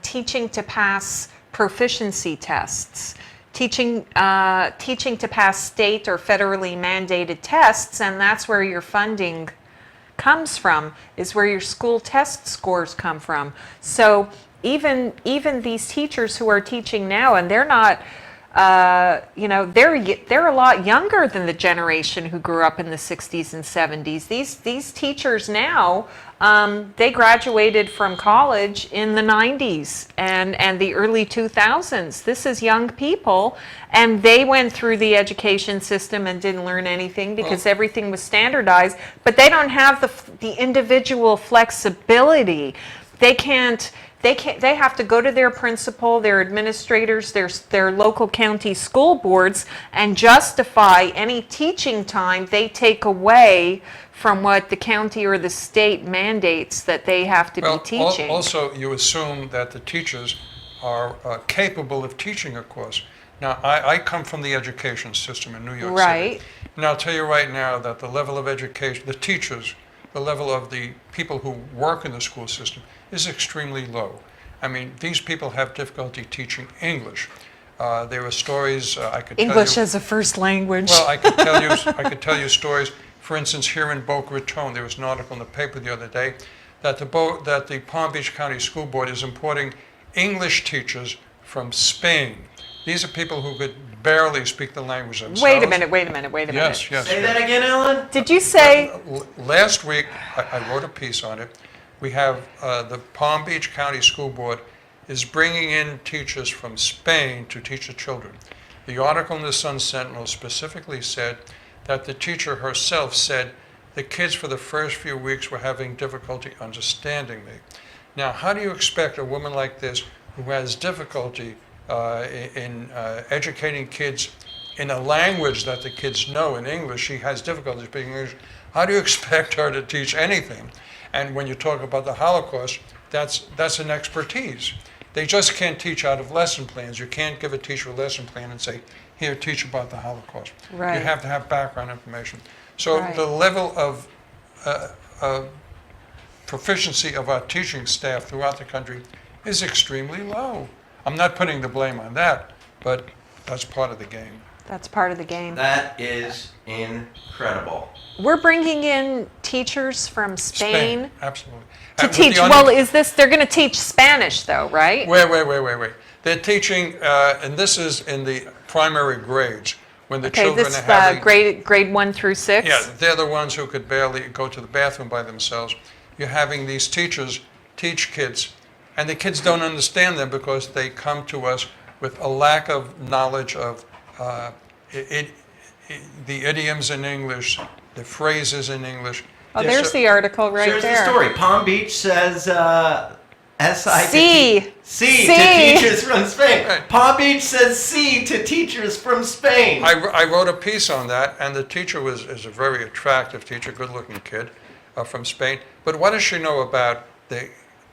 teaching to pass proficiency tests, teaching to pass state or federally mandated tests, and that's where your funding comes from, is where your school test scores come from. So even these teachers who are teaching now, and they're not, they're a lot younger than the generation who grew up in the 60s and 70s. These teachers now, they graduated from college in the 90s and the early 2000s. This is young people, and they went through the education system and didn't learn anything because everything was standardized, but they don't have the individual flexibility. They have to go to their principal, their administrators, their local county school boards, and justify any teaching time they take away from what the county or the state mandates that they have to be teaching. Also, you assume that the teachers are capable of teaching a course. Now, I come from the education system in New York City. And I'll tell you right now that the level of education, the teachers, the level of the people who work in the school system is extremely low. I mean, these people have difficulty teaching English. There are stories I could tell you. English as a first language. Well, I could tell you stories. For instance, here in Boca Raton, there was an article in the paper the other day that the Palm Beach County School Board is importing English teachers from Spain. These are people who could barely speak the language themselves. Wait a minute. Yes. Say that again, Ellen? Did you say? Last week, I wrote a piece on it. We have the Palm Beach County School Board is bringing in teachers from Spain to teach the children. The article in the Sun Sentinel specifically said that the teacher herself said the kids for the first few weeks were having difficulty understanding me. Now, how do you expect a woman like this who has difficulty in educating kids in a language that the kids know, in English, she has difficulty speaking English, how do you expect her to teach anything? And when you talk about the Holocaust, that's an expertise. They just can't teach out of lesson plans. You can't give a teacher a lesson plan and say, here, teach about the Holocaust. Right. You have to have background information. So the level of proficiency of our teaching staff throughout the country is extremely low. I'm not putting the blame on that, but that's part of the game. That's part of the game. That is incredible. We're bringing in teachers from Spain. Absolutely. To teach, well, is this, they're going to teach Spanish though, right? Wait. They're teaching, and this is in the primary grades, when the children this are having... grade 1 through 6? Yeah, they're the ones who could barely go to the bathroom by themselves. You're having these teachers teach kids, and the kids don't understand them because they come to us with a lack of knowledge of the idioms in English, the phrases in English. Oh, there's the article right there. Here's the story. Palm Beach says C to teachers from Spain. Right. Palm Beach says C to teachers from Spain. I wrote a piece on that, and the teacher is a very attractive teacher, good-looking kid from Spain. But what does she know about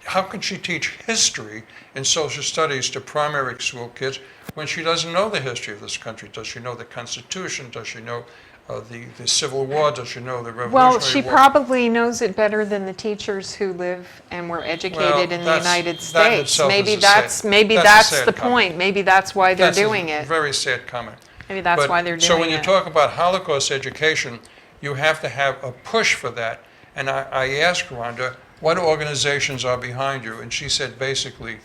how can she teach history and social studies to primary school kids when she doesn't know the history of this country? Does she know the Constitution? Does she know the Civil War? Does she know the Revolutionary War? Well, she probably knows it better than the teachers who live and were educated in the United States. Maybe that's the point. Maybe that's why they're doing it. Very sad comment. Maybe that's why they're doing it. So when you talk about Holocaust education, you have to have a push for that. And I asked Rhonda, what organizations are behind you? And she said basically,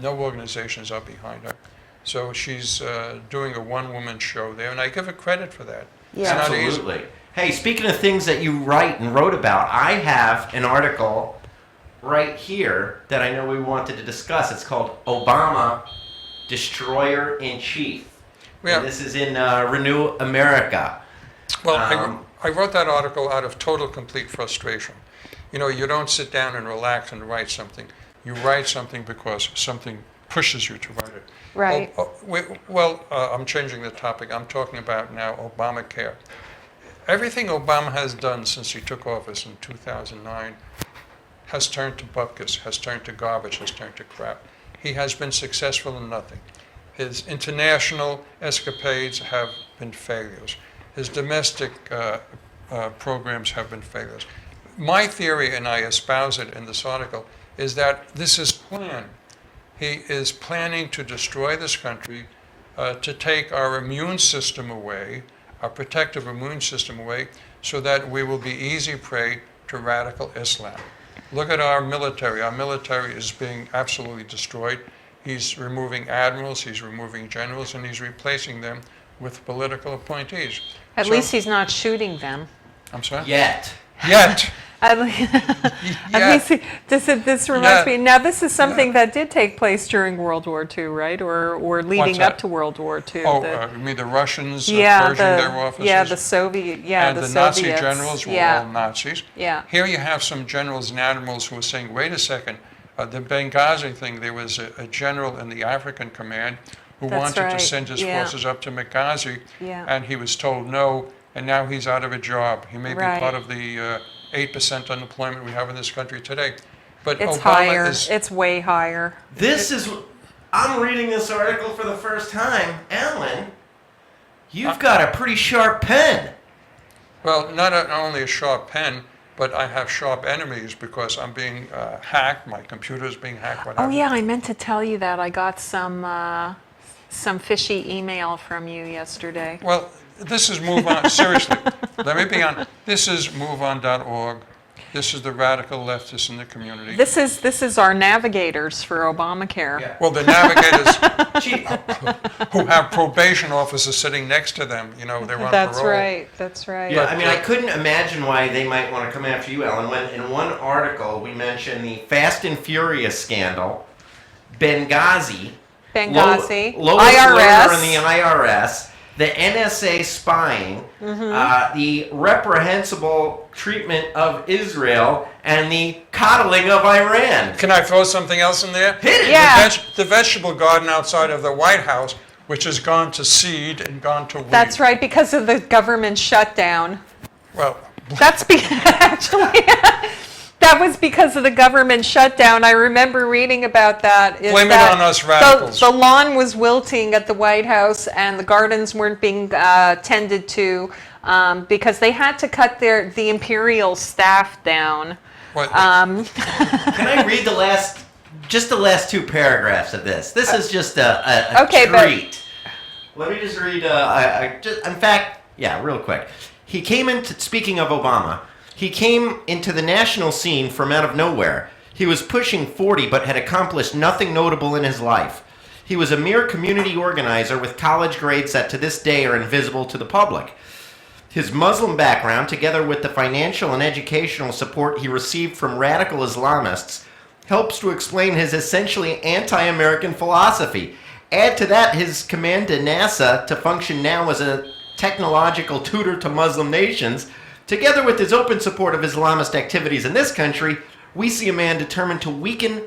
no organizations are behind her. So she's doing a one-woman show there, and I give her credit for that. Yeah, absolutely. Hey, speaking of things that you write and wrote about, I have an article right here that I know we wanted to discuss. It's called Obama Destroyer in Chief. Yeah. And this is in Renew America. Well, I wrote that article out of total, complete frustration. You know, you don't sit down and relax and write something. You write something because something pushes you to write it. Right. I'm changing the topic. I'm talking about now Obamacare. Everything Obama has done since he took office in 2009 has turned to bupkis, has turned to garbage, has turned to crap. He has been successful in nothing. His international escapades have been failures. His domestic programs have been failures. My theory, and I espouse it in this article, is that this is planned. He is planning to destroy this country, to take our immune system away, our protective immune system away, so that we will be easy prey to radical Islam. Look at our military. Our military is being absolutely destroyed. He's removing admirals, he's removing generals, and he's replacing them with political appointees. At least he's not shooting them. I'm sorry? Yet. At least this reminds me. Now, this is something that did take place during World War II, right? Or leading up to World War II. Oh, you mean the Russians purging their officers? Yeah, the Soviet. Yeah, and the Soviets. Nazi generals were all Nazis. Yeah. Here you have some generals and admirals who are saying, wait a second, the Benghazi thing, there was a general in the African command who wanted to send his forces up to Benghazi, and he was told no, and now he's out of a job. He may be part of the 8% unemployment we have in this country today. But it's Obama higher. is... It's way higher. I'm reading this article for the first time. Alan, you've got a pretty sharp pen. Well, not only a sharp pen, but I have sharp enemies because I'm being hacked. My computer's being hacked. Oh yeah, I meant to tell you that. I got some fishy email from you yesterday. Well, this is Move On. Seriously, let me be honest. This is MoveOn.org. This is the radical leftists in the community. This is our navigators for Obamacare. Yeah. Well, the navigators who have probation officers sitting next to them, you know, they're on parole. That's right. Yeah, I mean, I couldn't imagine why they might want to come after you, Ellen, when in one article we mentioned the Fast and Furious scandal, Benghazi, Lois IRS. Lerner and the IRS, the NSA spying, the reprehensible treatment of Israel, and the coddling of Iran. Can I throw something else in there? Hit it! Yeah. The vegetable garden outside of the White House, which has gone to seed and gone to weed. That's right, because of the government shutdown. Well, that's actually that was because of the government shutdown. I remember reading about that. Blame it on us radicals. The lawn was wilting at the White House, and the gardens weren't being tended to because they had to cut the imperial staff down. What? Can I read the last two paragraphs of this? This is just a treat. Let me just read. In fact, real quick. He came into, speaking of Obama, he came into the national scene from out of nowhere. He was pushing 40 but had accomplished nothing notable in his life. He was a mere community organizer with college grades that to this day are invisible to the public. His Muslim background, together with the financial and educational support he received from radical Islamists, helps to explain his essentially anti-American philosophy. Add to that his command to NASA to function now as a technological tutor to Muslim nations. Together with his open support of Islamist activities in this country, we see a man determined to weaken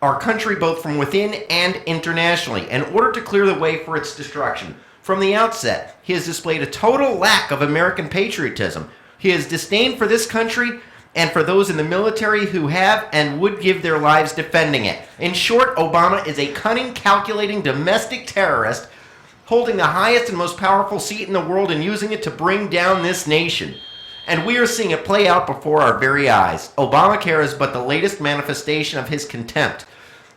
our country both from within and internationally in order to clear the way for its destruction. From the outset, he has displayed a total lack of American patriotism. He has disdain for this country and for those in the military who have and would give their lives defending it. In short, Obama is a cunning, calculating domestic terrorist holding the highest and most powerful seat in the world and using it to bring down this nation. And we are seeing it play out before our very eyes. Obamacare is but the latest manifestation of his contempt.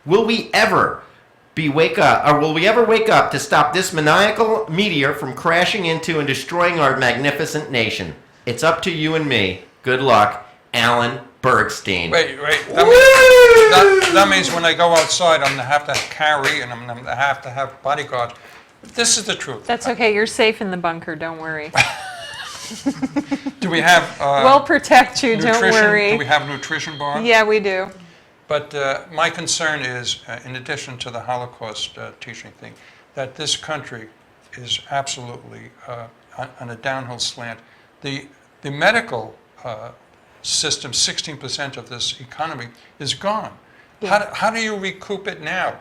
Will we ever wake up to stop this maniacal meteor from crashing into and destroying our magnificent nation? It's up to you and me. Good luck, Alan Bergstein. Wait. That means when I go outside, I'm going to have to carry and I'm going to have bodyguards. This is the truth. That's okay. You're safe in the bunker. Don't worry. Do we have... we'll protect you, don't worry. Do we have a nutrition bar? Yeah, we do. But my concern is, in addition to the Holocaust teaching thing, that this country is absolutely on a downhill slant. The medical system, 16% of this economy, is gone. Yeah. How do you recoup it now?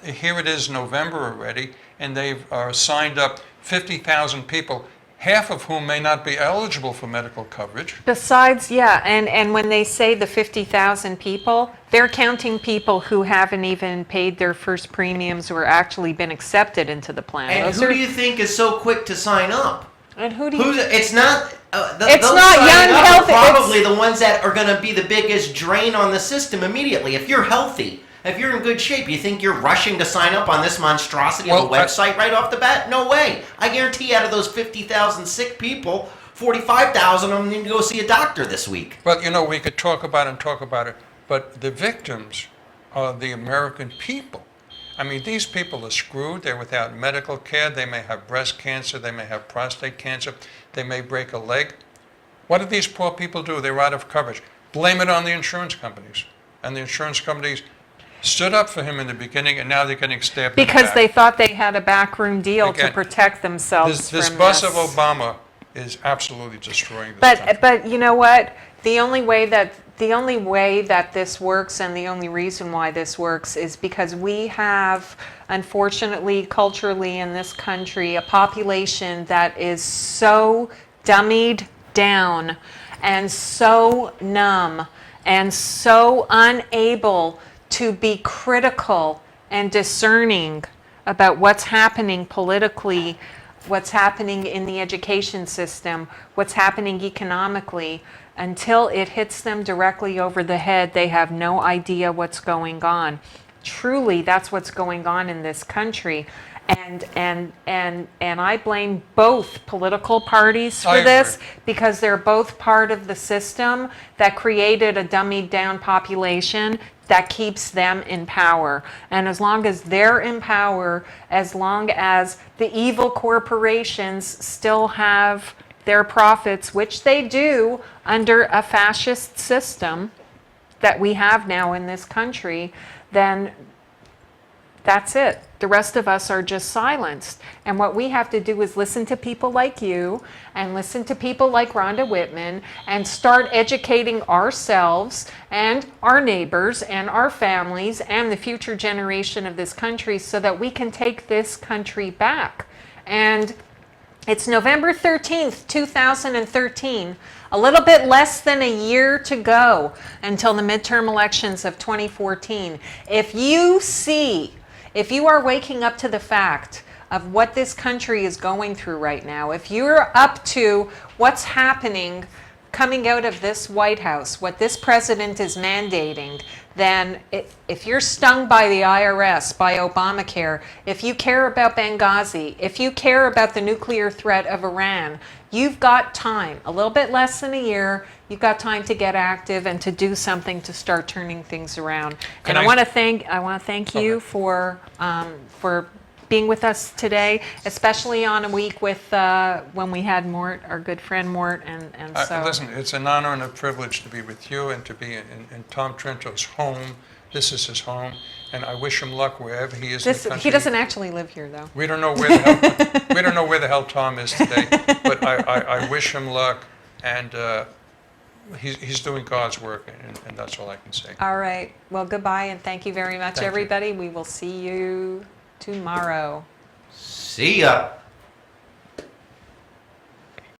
Here it is November already, and they've signed up 50,000 people, half of whom may not be eligible for medical coverage. Besides, yeah, and when they say the 50,000 people, they're counting people who haven't even paid their first premiums or actually been accepted into the plan. And who do you think is so quick to sign up? And who do you... It's not... it's those not signing young, up healthy... are probably the ones that are going to be the biggest drain on the system immediately. If you're healthy, if you're in good shape, you think you're rushing to sign up on this monstrosity of a website right off the bat? No way. I guarantee out of those 50,000 sick people, 45,000 of them need to go see a doctor this week. Well, you know, we could talk about it, but the victims are the American people. I mean, these people are screwed. They're without medical care. They may have breast cancer. They may have prostate cancer. They may break a leg. What do these poor people do? They're out of coverage. Blame it on the insurance companies. And the insurance companies stood up for him in the beginning, and now they're getting stabbed in the Because back. they thought they had a backroom deal Again, to protect themselves this from bus this. of Obama is absolutely destroying this country. But you know what? The only way that this works, and the only reason why this works, is because we have, unfortunately, culturally in this country, a population that is so dummied down and so numb and so unable to be critical and discerning about what's happening politically, what's happening in the education system, what's happening economically. Until it hits them directly over the head, they have no idea what's going on. Truly, that's what's going on in this country. And I blame both political parties for this, because they're both part of the system that created a dummied down population that keeps them in power. And as long as they're in power, as long as the evil corporations still have their profits, which they do under a fascist system that we have now in this country, then that's it. The rest of us are just silenced. And what we have to do is listen to people like you and listen to people like Rhonda Whitman and start educating ourselves and our neighbors and our families and the future generation of this country so that we can take this country back. And it's November 13th, 2013. A little bit less than a year to go until the midterm elections of 2014. If you are waking up to the fact of what this country is going through right now, if you're up to what's happening coming out of this White House, what this president is mandating, then if you're stung by the IRS, by Obamacare, if you care about Benghazi, if you care about the nuclear threat of Iran, you've got time, a little bit less than a year. You've got time to get active and to do something to start turning things around. And I want to thank you for being with us today, especially on a week with when we had Mort, our good friend Mort, and so. Listen, it's an honor and a privilege to be with you and to be in Tom Trento's home. This is his home, and I wish him luck wherever he is in the country. He doesn't actually live here, though. We don't know where the hell Tom is today, but I wish him luck, and he's doing God's work, and that's all I can say. All right. Well, goodbye, and thank you very much, everybody. We will see you tomorrow. See ya.